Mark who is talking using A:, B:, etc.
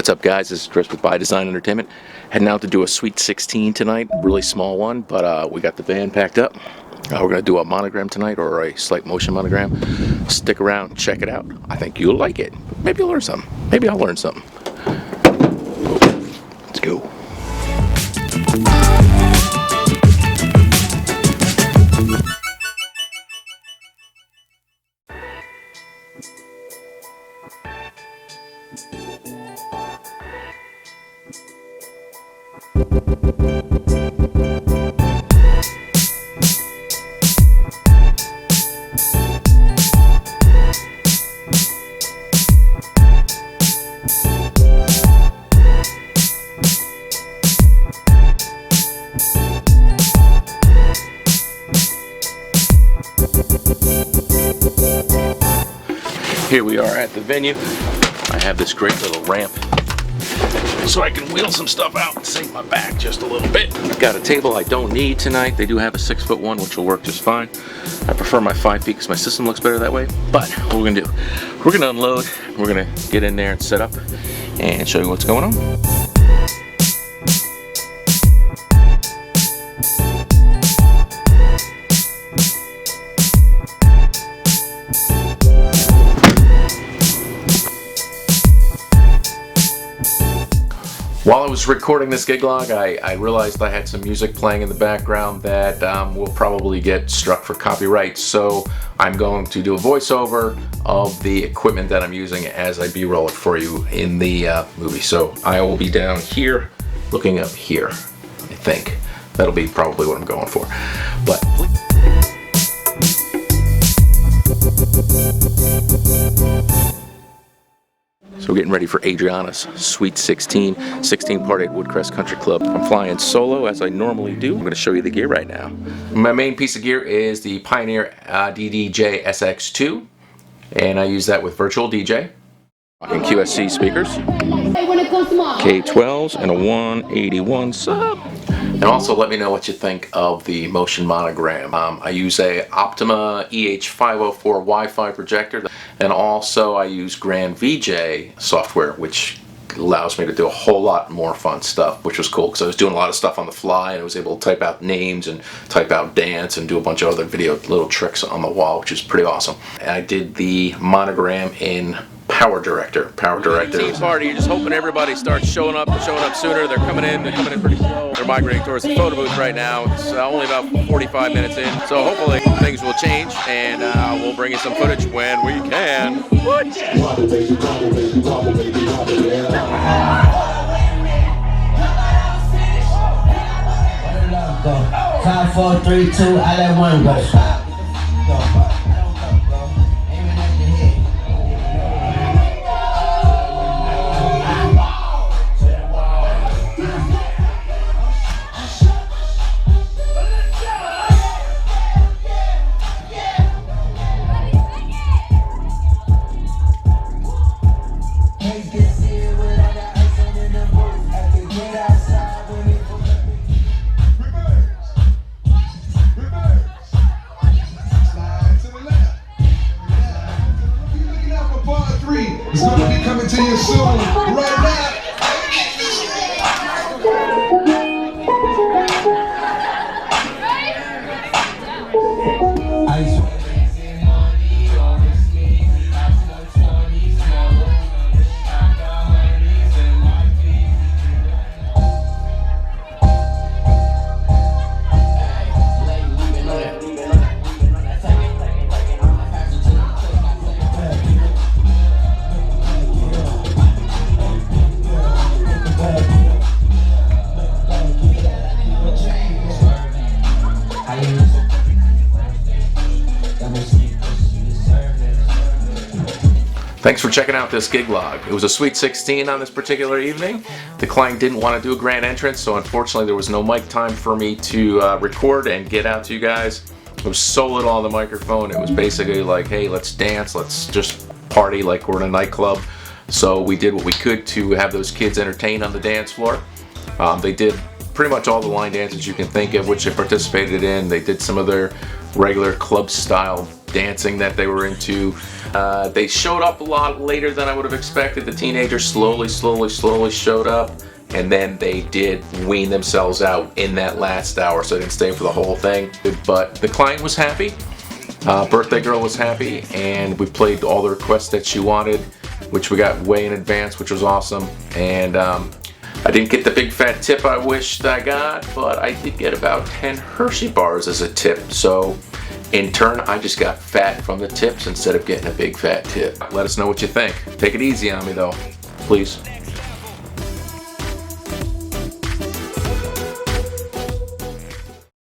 A: What's up, guys? This is Chris with By Design Entertainment. Heading out to do a Sweet 16 tonight. Really small one, but we got the van packed up. We're going to do a monogram tonight, or a slight motion monogram. Stick around, check it out. I think you'll like it. Maybe you'll learn something. Maybe I'll learn something. Let's go. Here we are at the venue. I have this great little ramp so I can wheel some stuff out and save my back just a little bit. I've got a table I don't need tonight. They do have a 6-foot one, which will work just fine. I prefer my 5 feet because my system looks better that way. But what we're gonna do, we're gonna unload, we're gonna get in there and set up and show you what's going on. While I was recording this gig log, I realized I had some music playing in the background that will probably get struck for copyright, so I'm going to do a voiceover of the equipment that I'm using as I B-roll it for you in the movie. So I will be down here, looking up here, I think. That'll be probably what I'm going for. But so we're getting ready for Adriana's Sweet 16, 16-part 8 Woodcrest Country Club. I'm flying solo as I normally do. I'm going to show you the gear right now. My main piece of gear is the Pioneer DDJ SX2, and I use that with Virtual DJ. Rocking QSC speakers, K12s, and a 181 sub. And also let me know what you think of the motion monogram. I use a Optima EH504 Wi-Fi projector, and also I use Grand VJ software, which allows me to do a whole lot more fun stuff, which was cool because I was doing a lot of stuff on the fly and I was able to type out names and type out dance and do a bunch of other video little tricks on the wall, which is pretty awesome. And I did the monogram in Power Director. Team party, you're just hoping everybody starts showing up sooner. They're coming in pretty slow. They're migrating towards the photo booth right now. It's only about 45 minutes in, so hopefully things will change, and we'll bring you some footage when we can. What?
B: 5, 4, 3, 2, I let one go.
C: It's gonna be coming to you soon, right now.
A: Thanks for checking out this gig log. It was a Sweet 16 on this particular evening. The client didn't want to do a grand entrance, so unfortunately there was no mic time for me to record and get out to you guys. It was so little on the microphone. It was basically like, hey, let's dance, let's just party like we're in a nightclub. So we did what we could to have those kids entertained on the dance floor. They did pretty much all the line dances you can think of, which they participated in. They did some of their regular club style dancing that they were into. They showed up a lot later than I would have expected. The teenagers slowly showed up, and then they did wean themselves out in that last hour, so they didn't stay for the whole thing. But the client was happy, birthday girl was happy, and we played all the requests that she wanted, which we got way in advance, which was awesome. And I didn't get the big fat tip I wished I got, but I did get about 10 Hershey bars as a tip. So in turn, I just got fat from the tips instead of getting a big fat tip. Let us know what you think. Take it easy on me though, please.